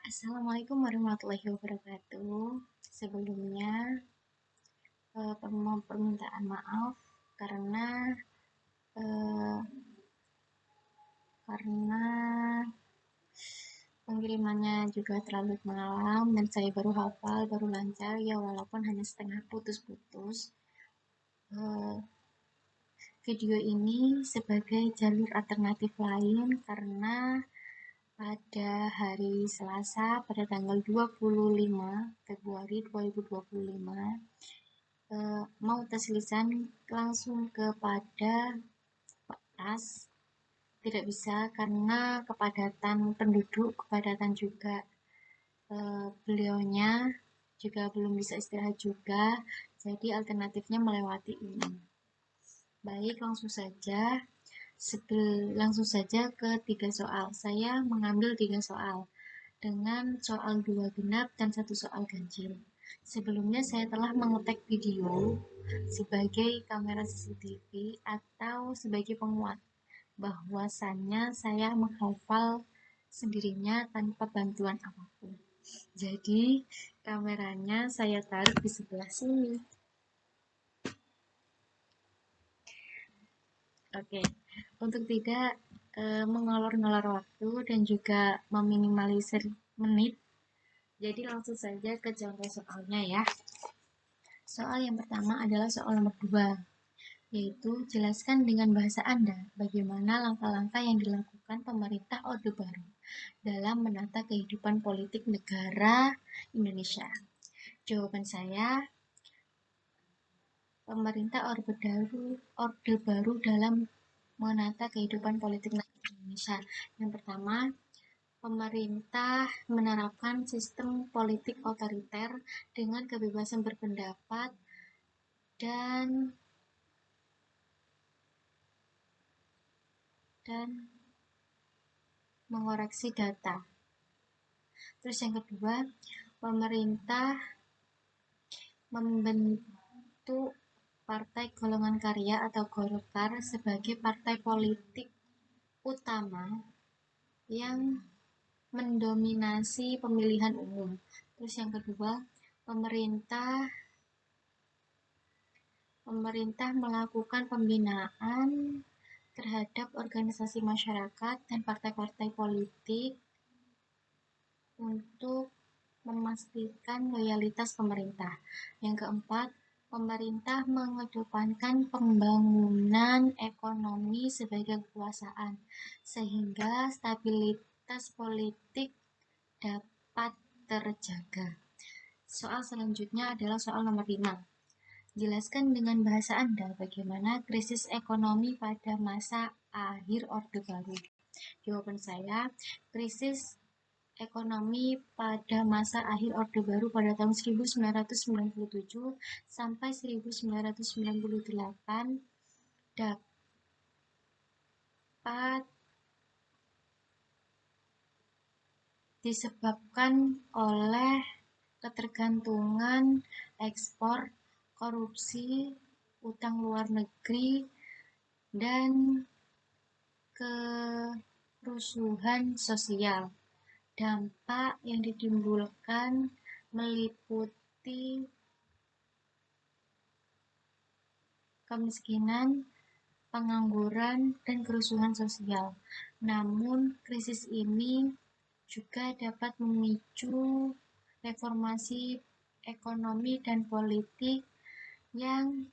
Assalamualaikum warahmatullahi wabarakatuh. Sebelumnya, permintaan maaf karena eh, karena pengirimannya juga terlalu malam dan saya baru hafal, baru lancar ya walaupun hanya setengah putus-putus. Eh, Video ini sebagai jalur alternatif lain karena pada hari Selasa pada tanggal 25 Februari 2025 mau tes lisan langsung kepada tas tidak bisa karena kepadatan penduduk, kepadatan juga beliaunya juga belum bisa istirahat juga, jadi alternatifnya melewati ini. Baik, langsung saja ke 3 soal. Saya mengambil 3 soal dengan soal 2 genap dan 1 soal ganjil. Sebelumnya saya telah mengetek video sebagai kamera CCTV atau sebagai penguat bahwasannya saya menghafal sendirinya tanpa bantuan apapun. Jadi kameranya saya taruh di sebelah sini. Oke, untuk tidak mengolor-ngolor waktu dan juga meminimalisir menit, jadi langsung saja ke contoh soalnya ya. Soal yang pertama adalah soal nomor 2, yaitu jelaskan dengan bahasa Anda bagaimana langkah-langkah yang dilakukan pemerintah Orde Baru dalam menata kehidupan politik negara Indonesia. Jawaban saya, pemerintah Orde Baru dalam menata kehidupan politik negara Indonesia. Yang pertama, pemerintah menerapkan sistem politik otoriter dengan kebebasan berpendapat dan mengoreksi data. Terus yang kedua, pemerintah membentuk Partai Golongan Karya atau Golkar sebagai partai politik utama yang mendominasi pemilihan umum. Terus yang kedua, pemerintah melakukan pembinaan terhadap organisasi masyarakat dan partai-partai politik untuk memastikan loyalitas pemerintah. Yang keempat, pemerintah mengedepankan pembangunan ekonomi sebagai kekuasaan, sehingga stabilitas politik dapat terjaga. Soal selanjutnya adalah soal nomor 5. Jelaskan dengan bahasa Anda bagaimana krisis ekonomi pada masa akhir Orde Baru. Jawaban saya, krisis ekonomi pada masa akhir Orde Baru pada tahun 1997 sampai 1998 dapat disebabkan oleh ketergantungan ekspor, korupsi, utang luar negeri, dan kerusuhan sosial. Dampak yang ditimbulkan meliputi kemiskinan, pengangguran, dan kerusuhan sosial. Namun, krisis ini juga dapat memicu reformasi ekonomi dan politik yang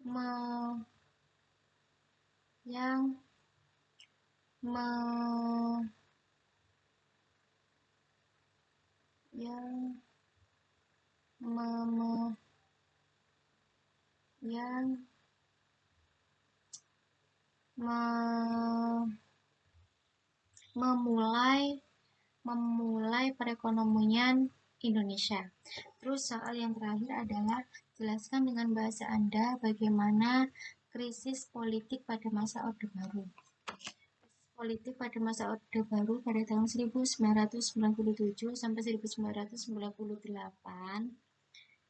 me, yang me, yang me, me, yang me, memulai perekonomian Indonesia. Terus soal yang terakhir adalah jelaskan dengan bahasa Anda bagaimana krisis politik pada masa Orde Baru. Politik pada masa Orde Baru pada tahun 1997 sampai 1998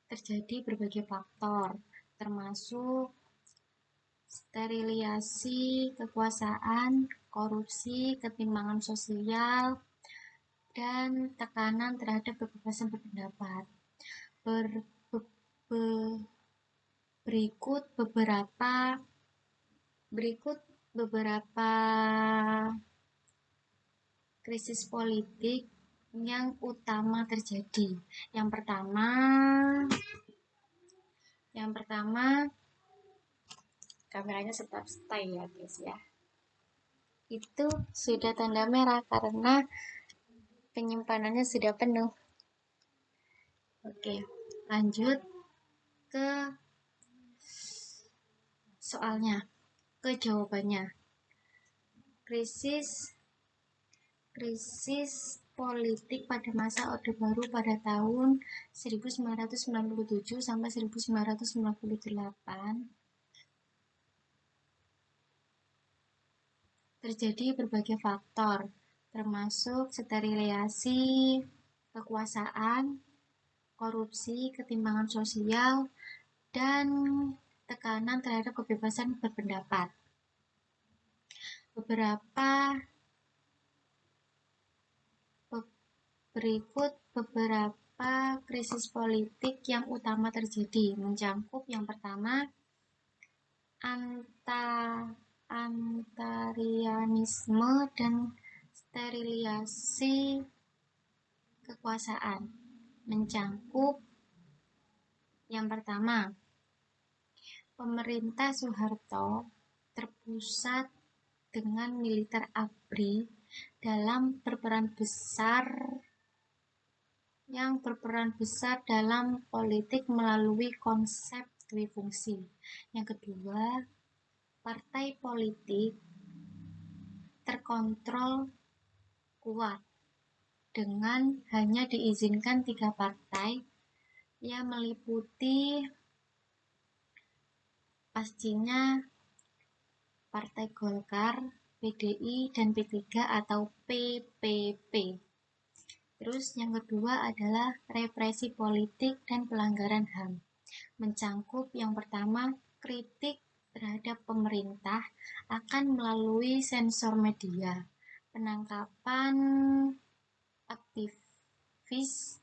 terjadi berbagai faktor, termasuk sterilisasi kekuasaan, korupsi, ketimpangan sosial, dan tekanan terhadap kebebasan berpendapat. Berikut beberapa krisis politik yang utama terjadi. Yang pertama, kameranya tetap stay ya guys ya. Itu sudah tanda merah karena penyimpanannya sudah penuh. Oke, lanjut ke soalnya, ke jawabannya. Krisis politik pada masa Orde Baru pada tahun 1997 sampai 1998 terjadi berbagai faktor, termasuk sterilisasi kekuasaan, korupsi, ketimpangan sosial, dan tekanan terhadap kebebasan berpendapat. Berikut beberapa krisis politik yang utama terjadi, mencakup yang pertama, antarianisme dan sterilisasi kekuasaan. Mencakup yang pertama, pemerintah Soeharto terpusat dengan militer ABRI yang berperan besar dalam politik melalui konsep dui fungsi. Yang kedua, partai politik terkontrol kuat dengan hanya diizinkan 3 partai yang meliputi pastinya Partai Golkar, PDI, dan P3 atau PPP. Terus yang kedua adalah represi politik dan pelanggaran HAM. Mencakup yang pertama, kritik terhadap pemerintah akan melalui sensor media, penangkapan aktivis,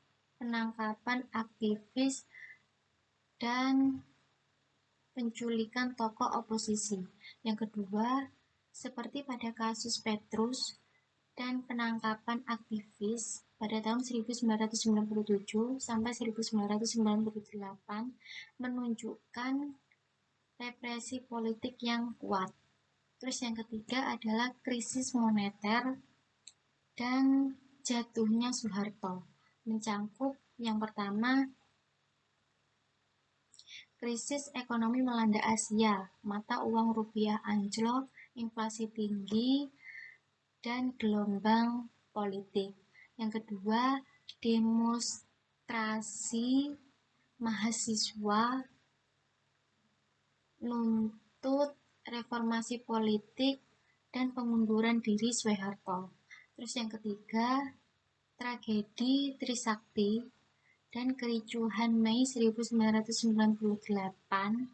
dan penculikan tokoh oposisi. Yang kedua, seperti pada kasus Petrus dan penangkapan aktivis pada tahun 1997 sampai 1998 menunjukkan represi politik yang kuat. Terus yang ketiga adalah krisis moneter dan jatuhnya Soeharto. Mencakup yang pertama, krisis ekonomi melanda Asia, mata uang rupiah anjlok, inflasi tinggi, dan gelombang politik. Yang kedua, demonstrasi mahasiswa nuntut reformasi politik dan pengunduran diri Soeharto. Terus yang ketiga, tragedi Trisakti dan kericuhan Mei 1998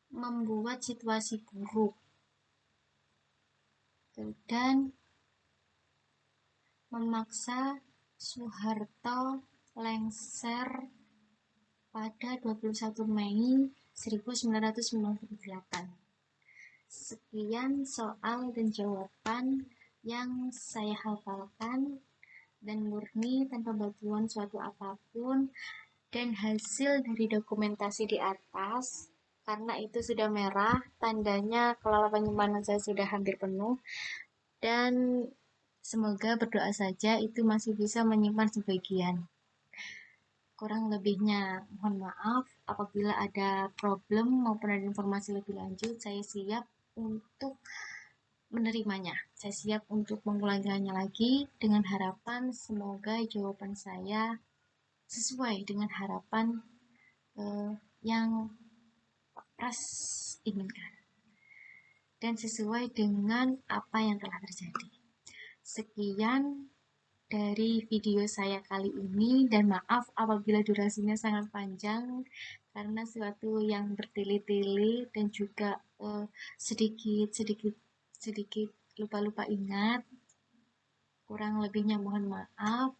membuat situasi buruk dan memaksa Soeharto lengser pada 21 Mei 1998. Sekian soal dan jawaban yang saya hafalkan dan murni tanpa bantuan suatu apapun, dan hasil dari dokumentasi di atas, karena itu sudah merah, tandanya kalau penyimpanan saya sudah hampir penuh, dan semoga berdoa saja itu masih bisa menyimpan sebagian. Kurang lebihnya mohon maaf. Apabila ada problem maupun ada informasi lebih lanjut, saya siap untuk menerimanya. Saya siap untuk mengulanginya lagi dengan harapan semoga jawaban saya sesuai dengan harapan yang Pak Pras inginkan dan sesuai dengan apa yang telah terjadi. Sekian dari video saya kali ini, dan maaf apabila durasinya sangat panjang karena suatu yang bertele-tele dan juga sedikit lupa-lupa ingat. Kurang lebihnya mohon maaf.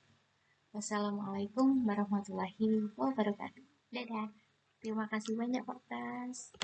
Wassalamualaikum warahmatullahi wabarakatuh. Dadah. Terima kasih banyak Pak Tas.